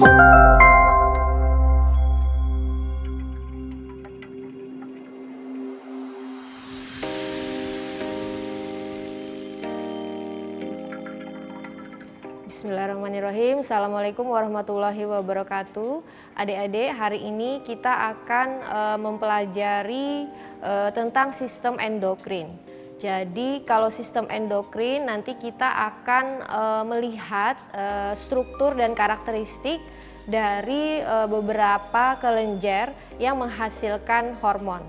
Bismillahirrahmanirrahim. Assalamualaikum warahmatullahi wabarakatuh. Adik-adik, hari ini kita akan mempelajari tentang sistem endokrin. Jadi kalau sistem endokrin nanti kita akan melihat struktur dan karakteristik dari beberapa kelenjar yang menghasilkan hormon.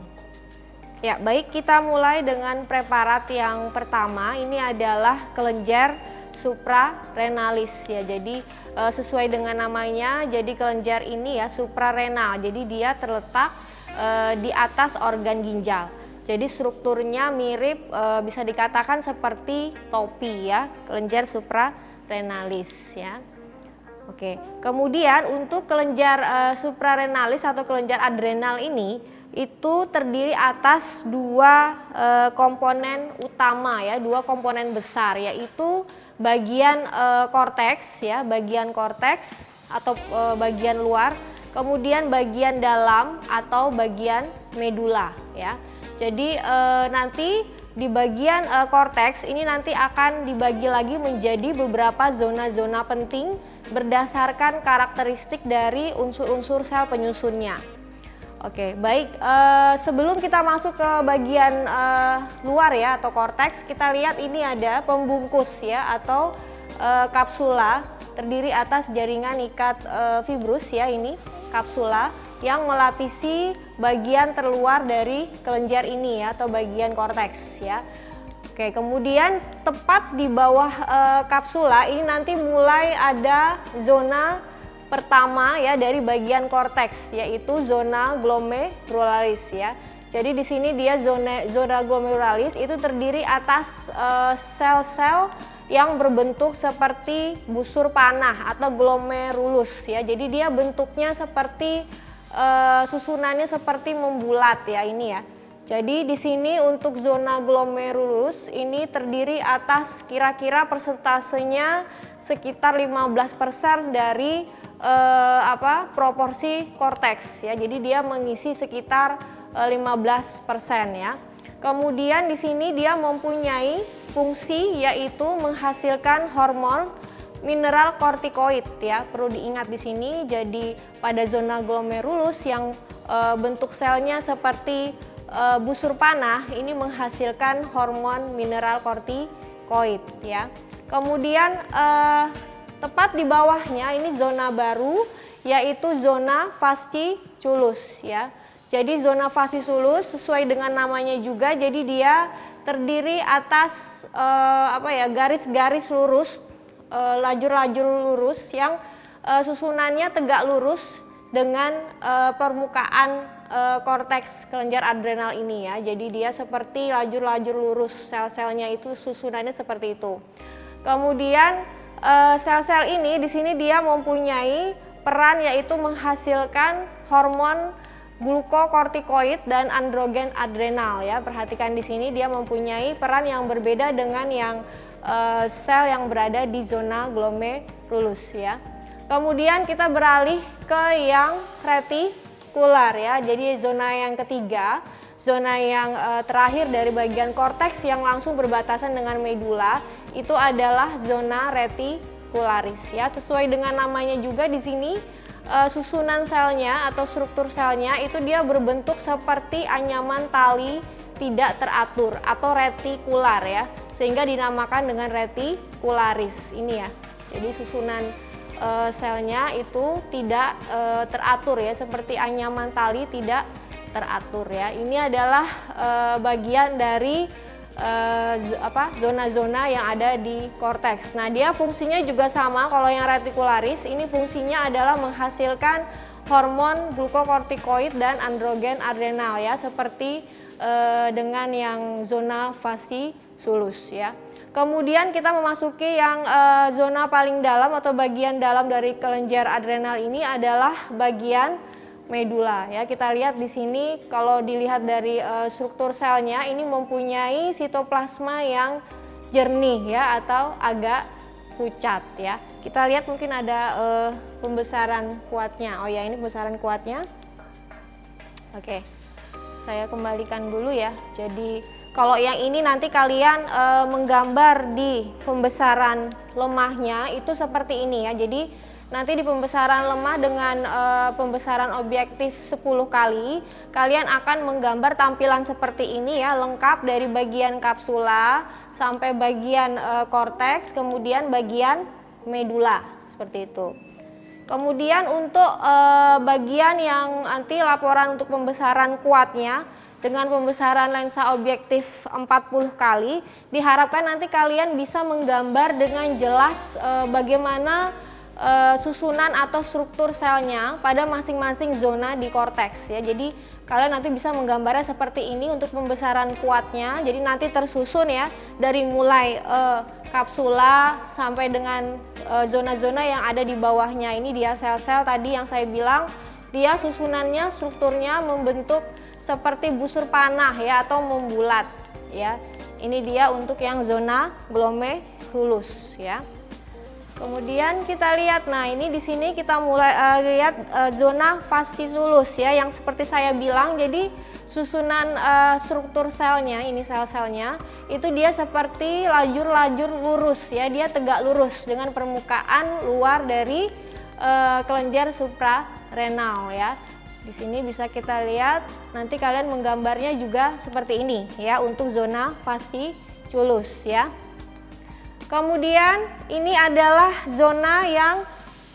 Ya, baik, kita mulai dengan preparat yang pertama. Ini adalah kelenjar suprarenalis ya. Jadi sesuai dengan namanya, jadi kelenjar ini ya suprarenal. Jadi dia terletak di atas organ ginjal. Jadi strukturnya mirip, bisa dikatakan seperti topi ya, kelenjar suprarenalis ya. Oke, kemudian untuk kelenjar suprarenalis atau kelenjar adrenal ini itu terdiri atas dua komponen utama ya, dua komponen besar, yaitu bagian korteks ya, bagian korteks atau bagian luar, kemudian bagian dalam atau bagian medula ya. Jadi nanti di bagian korteks ini nanti akan dibagi lagi menjadi beberapa zona-zona penting berdasarkan karakteristik dari unsur-unsur sel penyusunnya. Oke, baik, sebelum kita masuk ke bagian luar ya atau korteks, kita lihat ini ada pembungkus ya atau kapsula terdiri atas jaringan ikat fibrus ya, ini kapsula yang melapisi bagian terluar dari kelenjar ini ya atau bagian korteks ya. Oke, kemudian tepat di bawah kapsula ini nanti mulai ada zona pertama ya dari bagian korteks, yaitu zona glomerularis ya. Jadi di sini dia zona glomerularis itu terdiri atas sel-sel yang berbentuk seperti busur panah atau glomerulus ya. Jadi dia bentuknya seperti susunannya seperti membulat ya ini ya. Jadi di sini untuk zona glomerulus ini terdiri atas kira-kira persentasenya sekitar 15% dari proporsi korteks ya. Jadi dia mengisi sekitar 15% ya. Kemudian di sini dia mempunyai fungsi yaitu menghasilkan hormon mineral kortikoid ya. Perlu diingat di sini, jadi pada zona glomerulus yang bentuk selnya seperti busur panah ini menghasilkan hormon mineral kortikoid ya. Kemudian tepat di bawahnya ini zona baru yaitu zona fasciculus ya. Jadi zona fasciculus sesuai dengan namanya juga, jadi dia terdiri atas garis-garis lurus, lajur-lajur lurus yang susunannya tegak lurus dengan permukaan korteks kelenjar adrenal ini ya. Jadi dia seperti lajur-lajur lurus, sel-selnya itu susunannya seperti itu. Kemudian sel-sel ini di sini dia mempunyai peran yaitu menghasilkan hormon glukokortikoid dan androgen adrenal ya. Perhatikan di sini dia mempunyai peran yang berbeda dengan yang sel yang berada di zona glomerulus ya. Kemudian kita beralih ke yang retikular ya. Jadi zona yang ketiga, zona yang terakhir dari bagian korteks yang langsung berbatasan dengan medula itu adalah zona retikularis ya. Sesuai dengan namanya juga di sini susunan selnya atau struktur selnya itu dia berbentuk seperti anyaman tali tidak teratur atau retikular ya, sehingga dinamakan dengan retikularis ini ya. Jadi susunan selnya itu tidak teratur ya, seperti anyaman tali tidak teratur ya. Ini adalah bagian dari zona-zona yang ada di korteks. Nah, dia fungsinya juga sama. Kalau yang retikularis ini fungsinya adalah menghasilkan hormon glukokortikoid dan androgen adrenal ya, seperti dengan yang zona fasciculus ya. Kemudian kita memasuki yang zona paling dalam atau bagian dalam dari kelenjar adrenal ini adalah bagian medula ya. Kita lihat di sini kalau dilihat dari struktur selnya ini mempunyai sitoplasma yang jernih ya atau agak pucat ya. Kita lihat mungkin ada pembesaran kuatnya. Oh ya, ini pembesaran kuatnya. Oke, saya kembalikan dulu ya. Jadi kalau yang ini nanti kalian menggambar di pembesaran lemahnya itu seperti ini ya. Jadi nanti di pembesaran lemah dengan pembesaran objektif 10 kali, kalian akan menggambar tampilan seperti ini ya, lengkap dari bagian kapsula sampai bagian korteks, kemudian bagian medula, seperti itu. Kemudian untuk bagian yang nanti laporan untuk pembesaran kuatnya, dengan pembesaran lensa objektif 40 kali, diharapkan nanti kalian bisa menggambar dengan jelas bagaimana susunan atau struktur selnya pada masing-masing zona di korteks ya. Jadi kalian nanti bisa menggambarnya seperti ini untuk pembesaran kuatnya. Jadi nanti tersusun ya dari mulai kapsula sampai dengan zona-zona yang ada di bawahnya. Ini dia sel-sel tadi yang saya bilang, dia susunannya, strukturnya membentuk seperti busur panah ya, atau membulat ya. Ini dia untuk yang zona glomerulus ya. Kemudian kita lihat, nah ini di sini kita mulai lihat zona fasciculus ya, yang seperti saya bilang. Jadi susunan struktur selnya, ini sel-selnya itu dia seperti lajur-lajur lurus ya, dia tegak lurus dengan permukaan luar dari kelenjar suprarenal ya. Di sini bisa kita lihat, nanti kalian menggambarnya juga seperti ini ya untuk zona fasciculus ya. Kemudian ini adalah zona yang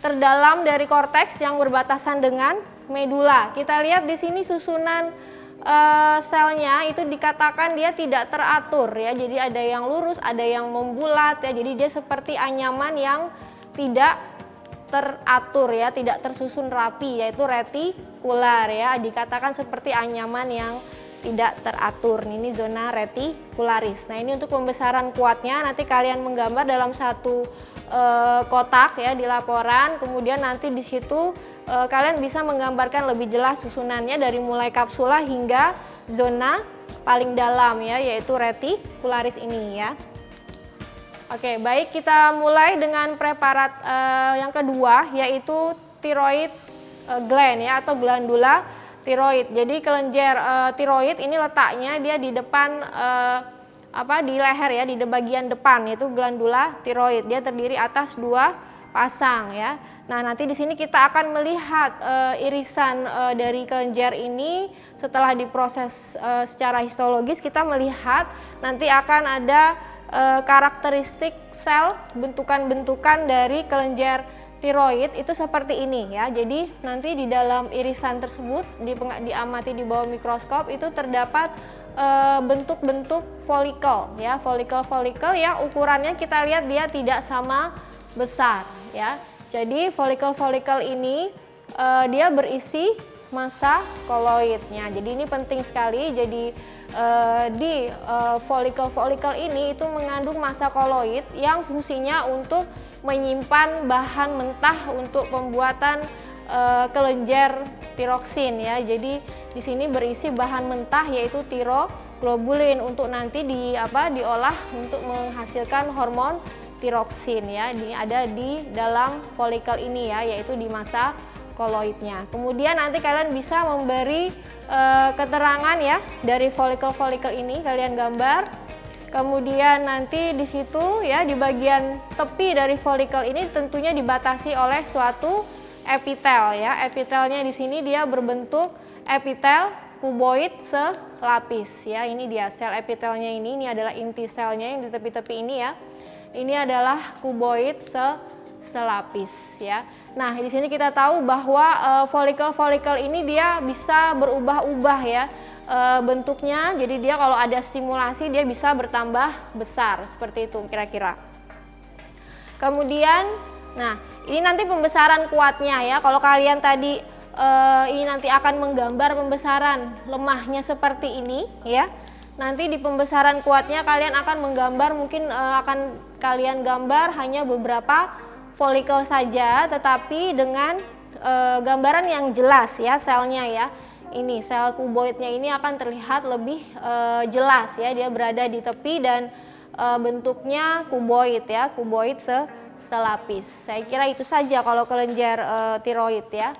terdalam dari korteks yang berbatasan dengan medula. Kita lihat di sini susunan selnya itu dikatakan dia tidak teratur ya. Jadi ada yang lurus, ada yang membulat ya. Jadi dia seperti anyaman yang tidak teratur ya, tidak tersusun rapi, yaitu retikular ya. Dikatakan seperti anyaman yang tidak teratur. Ini zona retikularis. Nah, ini untuk pembesaran kuatnya, nanti kalian menggambar dalam satu kotak ya di laporan. Kemudian nanti di situ kalian bisa menggambarkan lebih jelas susunannya dari mulai kapsula hingga zona paling dalam ya, yaitu retikularis ini ya. Oke, baik, kita mulai dengan preparat yang kedua, yaitu thyroid gland ya, atau glandula tiroid. Jadi kelenjar tiroid ini letaknya dia di depan di leher ya, di bagian depan, yaitu glandula tiroid. Dia terdiri atas 2 pasang ya. Nah, nanti di sini kita akan melihat irisan dari kelenjar ini setelah diproses secara histologis. Kita melihat nanti akan ada karakteristik sel, bentukan-bentukan dari kelenjar tiroid itu seperti ini ya. Jadi nanti di dalam irisan tersebut diamati di bawah mikroskop itu terdapat bentuk-bentuk folikel ya, folikel-folikel yang ukurannya kita lihat dia tidak sama besar ya. Jadi folikel-folikel ini dia berisi massa koloidnya. Jadi ini penting sekali. Jadi di folikel-folikel ini itu mengandung massa koloid yang fungsinya untuk menyimpan bahan mentah untuk pembuatan kelenjar tiroksin ya. Jadi di sini berisi bahan mentah yaitu tiroglobulin untuk nanti diolah untuk menghasilkan hormon tiroksin ya. Ini ada di dalam folikel ini ya, yaitu di massa koloidnya. Kemudian nanti kalian bisa memberi keterangan ya dari folikel-folikel ini, kalian gambar. Kemudian nanti di situ ya, di bagian tepi dari folikel ini tentunya dibatasi oleh suatu epitel ya. Epitelnya di sini dia berbentuk epitel kuboid selapis ya. Ini dia sel epitelnya ini adalah inti selnya yang di tepi-tepi ini ya. Ini adalah kuboid selapis ya. Nah, di sini kita tahu bahwa folikel-folikel ini dia bisa berubah-ubah ya bentuknya. Jadi dia kalau ada stimulasi dia bisa bertambah besar seperti itu kira-kira. Kemudian, nah ini nanti pembesaran kuatnya ya. Kalau kalian tadi ini nanti akan menggambar pembesaran lemahnya seperti ini ya. Nanti di pembesaran kuatnya kalian akan menggambar, mungkin akan kalian gambar hanya beberapa folikel saja, tetapi dengan gambaran yang jelas ya selnya ya. Ini sel kuboidnya ini akan terlihat lebih jelas ya, dia berada di tepi dan bentuknya kuboid ya, kuboid selapis. Saya kira itu saja kalau kelenjar tiroid ya.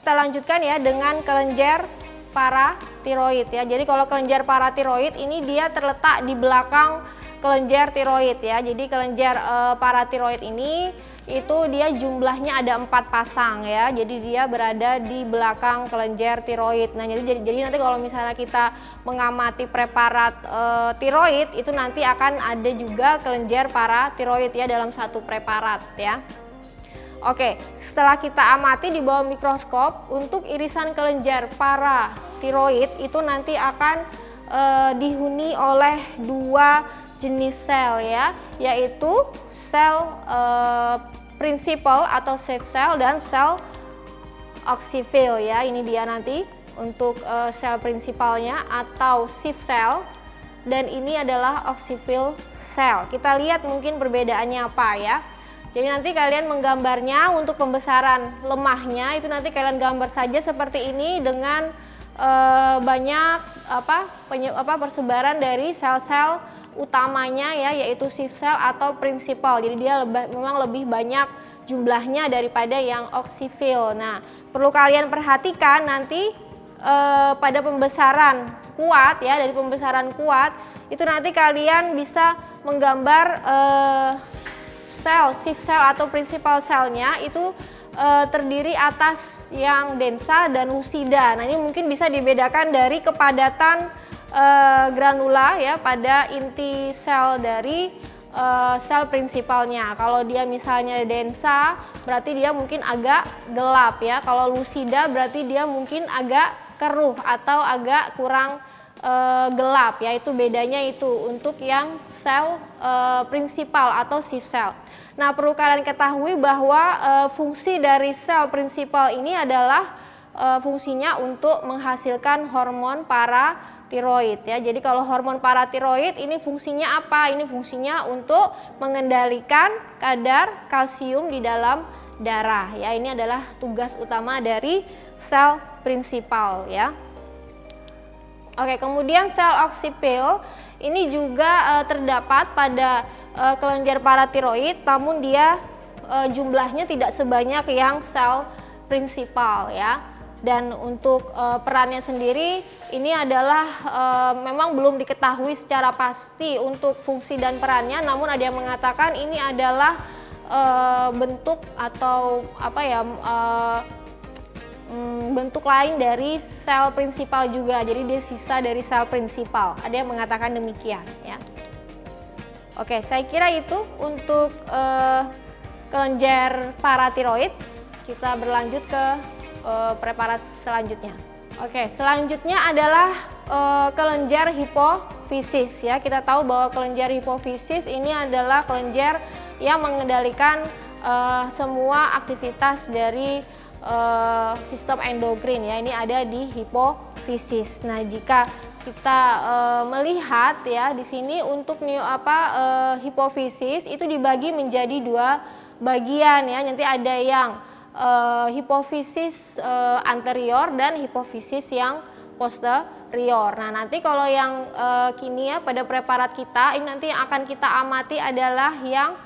Kita lanjutkan ya dengan kelenjar paratiroid ya. Jadi kalau kelenjar paratiroid ini dia terletak di belakang kelenjar tiroid ya. Jadi kelenjar paratiroid ini itu dia jumlahnya ada 4 pasang ya. Jadi dia berada di belakang kelenjar tiroid. Nah, jadi nanti kalau misalnya kita mengamati preparat tiroid itu nanti akan ada juga kelenjar paratiroid ya dalam satu preparat ya. Oke, setelah kita amati di bawah mikroskop untuk irisan kelenjar paratiroid itu nanti akan dihuni oleh 2 jenis sel ya, yaitu sel principal atau safe cell dan sel oxyphil ya. Ini dia nanti untuk sel principalnya atau safe cell dan ini adalah oxyphil cell. Kita lihat mungkin perbedaannya apa ya. Jadi nanti kalian menggambarnya untuk pembesaran lemahnya itu nanti kalian gambar saja seperti ini dengan banyak persebaran dari sel-sel utamanya ya, yaitu safe cell atau principal. Jadi dia memang lebih banyak jumlahnya daripada yang oxyphil. Nah, perlu kalian perhatikan nanti pada pembesaran kuat ya, dari pembesaran kuat itu nanti kalian bisa menggambar sel, safe cell atau principal cellnya itu terdiri atas yang densa dan lucida. Nah, ini mungkin bisa dibedakan dari kepadatan granula ya pada inti sel dari sel principalnya. Kalau dia misalnya densa berarti dia mungkin agak gelap ya. Kalau lucida berarti dia mungkin agak keruh atau agak kurang gelap ya. Itu bedanya itu untuk yang sel principal atau safe cell. Nah, perlu kalian ketahui bahwa fungsi dari sel principal ini adalah fungsinya untuk menghasilkan hormon paratiroid ya. Jadi kalau hormon paratiroid ini fungsinya apa? Ini fungsinya untuk mengendalikan kadar kalsium di dalam darah ya. Ini adalah tugas utama dari sel principal ya. Oke, kemudian sel oxyphil ini juga terdapat pada kelenjar paratiroid, namun dia jumlahnya tidak sebanyak yang sel principal ya. Dan untuk perannya sendiri ini adalah memang belum diketahui secara pasti untuk fungsi dan perannya, namun ada yang mengatakan ini adalah bentuk atau bentuk lain dari sel principal juga. Jadi dia sisa dari sel principal. Ada yang mengatakan demikian ya. Oke, saya kira itu untuk kelenjar paratiroid. Kita berlanjut ke preparat selanjutnya. Oke, selanjutnya adalah kelenjar hipofisis ya. Kita tahu bahwa kelenjar hipofisis ini adalah kelenjar yang mengendalikan semua aktivitas dari sistem endokrin ya. Ini ada di hipofisis. Nah, jika kita melihat ya di sini untuk hipofisis itu dibagi menjadi 2 bagian ya. Nanti ada yang hipofisis anterior dan hipofisis yang posterior. Nah, nanti kalau yang kini ya pada preparat kita ini nanti yang akan kita amati adalah yang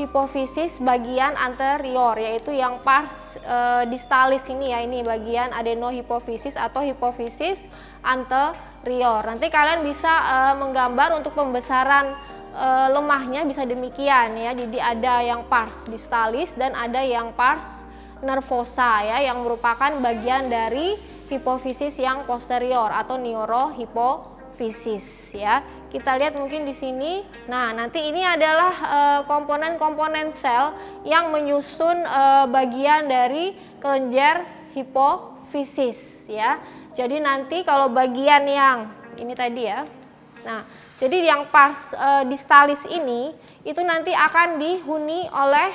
hipofisis bagian anterior, yaitu yang pars distalis ini ya, ini bagian adenohipofisis atau hipofisis anterior. Nanti kalian bisa menggambar untuk pembesaran lemahnya bisa demikian ya. Jadi ada yang pars distalis dan ada yang pars nervosa ya, yang merupakan bagian dari hipofisis yang posterior atau neurohipofisis ya. Kita lihat mungkin di sini. Nah, nanti ini adalah komponen-komponen sel yang menyusun bagian dari kelenjar hipofisis ya. Jadi nanti kalau bagian yang ini tadi ya. Nah, jadi yang pars distalis ini itu nanti akan dihuni oleh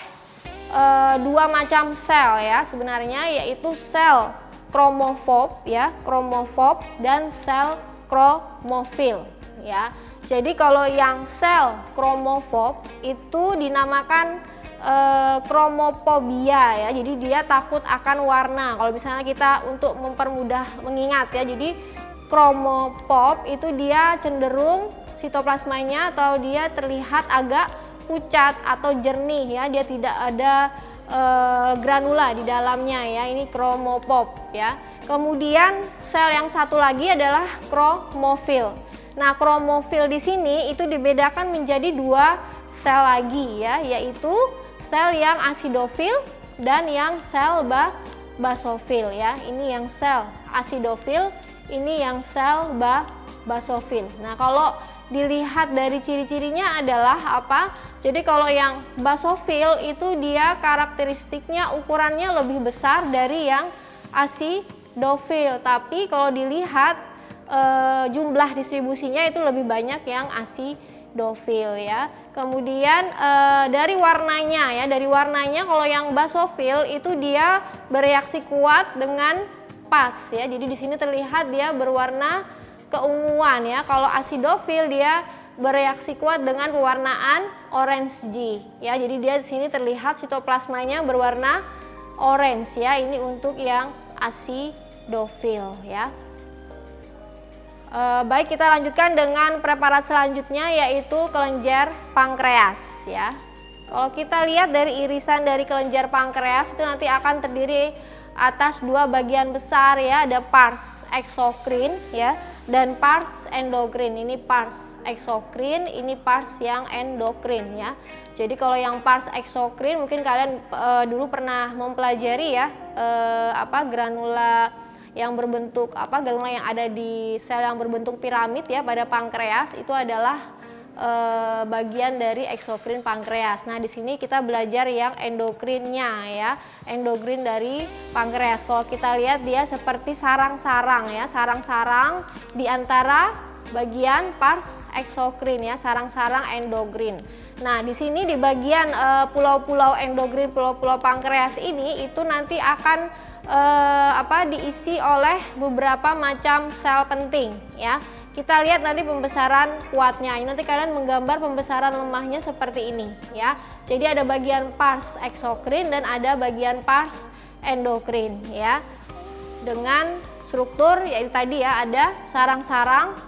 2 macam sel ya sebenarnya, yaitu sel kromofob ya, kromofob dan sel kromofil ya. Jadi kalau yang sel kromofob itu dinamakan kromofobia ya. Jadi dia takut akan warna. Kalau misalnya kita untuk mempermudah mengingat ya. Jadi kromofob itu dia cenderung sitoplasmanya atau dia terlihat agak pucat atau jernih ya, dia tidak ada granula di dalamnya ya, ini kromopop ya. Kemudian sel yang satu lagi adalah kromofil. Nah, kromofil di sini itu dibedakan menjadi dua sel lagi ya, yaitu sel yang asidofil dan yang sel basofil ya. Ini yang sel asidofil, ini yang sel basofil. Nah, kalau dilihat dari ciri-cirinya adalah apa? Jadi kalau yang basofil itu dia karakteristiknya ukurannya lebih besar dari yang asidofil, tapi kalau dilihat jumlah distribusinya itu lebih banyak yang asidofil ya. Kemudian dari warnanya ya, dari warnanya kalau yang basofil itu dia bereaksi kuat dengan pas ya. Jadi di sini terlihat dia berwarna keunguan ya. Kalau asidofil dia bereaksi kuat dengan pewarnaan orange ya. Jadi dia di sini terlihat sitoplasmanya berwarna orange ya. Ini untuk yang asidofil ya. Baik, kita lanjutkan dengan preparat selanjutnya yaitu kelenjar pankreas ya. Kalau kita lihat dari irisan dari kelenjar pankreas itu nanti akan terdiri atas dua bagian besar ya, ada pars eksokrin ya dan pars endokrin. Ini pars eksokrin, ini pars yang endokrin ya. Jadi kalau yang pars eksokrin mungkin kalian dulu pernah mempelajari ya granula yang berbentuk granula yang ada di sel yang berbentuk piramid ya pada pankreas itu adalah bagian dari eksokrin pankreas. Nah, di sini kita belajar yang endokrinnya ya, endokrin dari pankreas. Kalau kita lihat dia seperti sarang-sarang ya, sarang-sarang di antara bagian pars eksokrin ya, sarang-sarang endokrin. Nah, di sini di bagian pulau-pulau endokrin, pulau-pulau pankreas ini itu nanti akan diisi oleh beberapa macam sel penting ya. Kita lihat nanti pembesaran kuatnya. Ini nanti kalian menggambar pembesaran lemahnya seperti ini ya. Jadi ada bagian pars eksokrin dan ada bagian pars endokrin ya. Dengan struktur yaitu tadi ya, ada sarang-sarang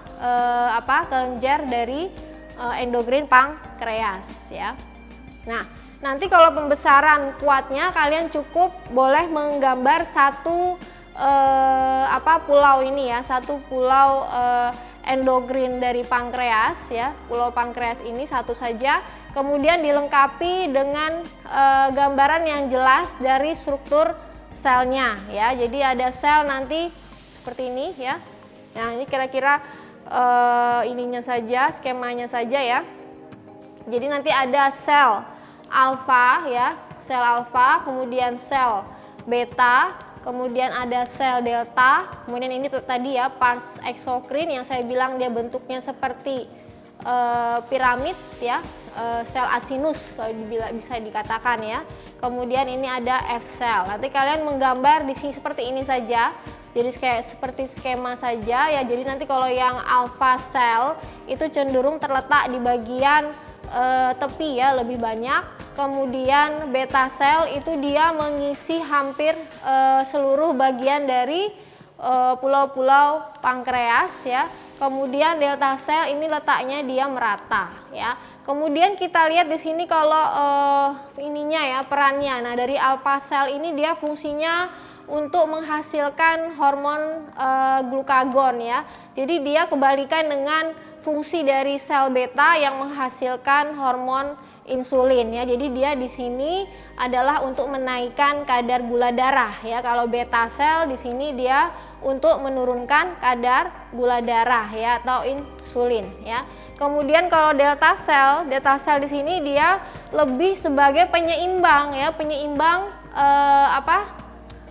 kelenjar dari endokrin pankreas ya. Nah, nanti kalau pembesaran kuatnya kalian cukup boleh menggambar satu pulau ini ya, satu pulau endokrin dari pankreas ya. Pulau pankreas ini satu saja, kemudian dilengkapi dengan gambaran yang jelas dari struktur selnya ya. Jadi ada sel nanti seperti ini ya. Nah, ini kira-kira ininya saja, skemanya saja ya. Jadi nanti ada sel alfa ya, sel alfa, kemudian sel beta, kemudian ada sel delta, kemudian ini tadi ya pars eksokrin yang saya bilang dia bentuknya seperti piramid ya, sel asinus kalau bisa dikatakan ya. Kemudian ini ada F cell. Nanti kalian menggambar di sini seperti ini saja. Jadi kayak seperti skema saja ya. Jadi nanti kalau yang alpha cell itu cenderung terletak di bagian tepi ya, lebih banyak. Kemudian beta cell itu dia mengisi hampir seluruh bagian dari pulau-pulau pankreas ya. Kemudian delta cell ini letaknya dia merata ya. Kemudian kita lihat di sini kalau ininya ya, perannya. Nah, dari alpha cell ini dia fungsinya untuk menghasilkan hormon glukagon ya. Jadi dia kebalikan dengan fungsi dari sel beta yang menghasilkan hormon insulin ya. Jadi dia di sini adalah untuk menaikkan kadar gula darah ya. Kalau beta sel di sini dia untuk menurunkan kadar gula darah ya atau insulin ya. Kemudian kalau delta sel di sini dia lebih sebagai penyeimbang ya, penyeimbang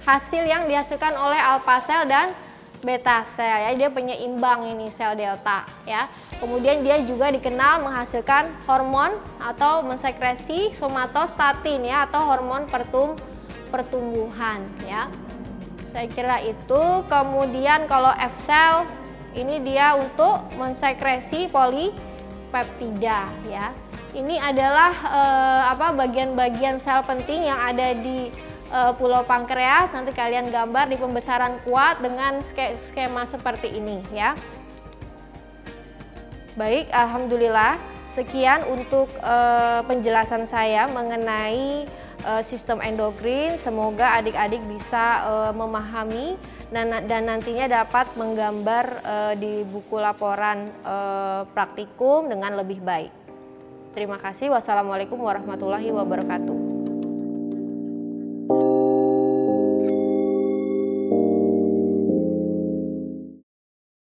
hasil yang dihasilkan oleh alpha sel dan beta sel ya. Dia penyeimbang ini sel delta ya. Kemudian dia juga dikenal menghasilkan hormon atau mensekresi somatostatin ya, atau hormon pertumbuhan ya. Saya kira itu. Kemudian kalau F cell ini dia untuk mensekresi polipeptida ya. Ini adalah bagian-bagian sel penting yang ada di pulau pankreas. Nanti kalian gambar di pembesaran kuat dengan skema seperti ini ya. Baik, alhamdulillah. Sekian untuk penjelasan saya mengenai sistem endokrin. Semoga adik-adik bisa memahami dan nantinya dapat menggambar di buku laporan praktikum dengan lebih baik. Terima kasih. Wassalamualaikum warahmatullahi wabarakatuh.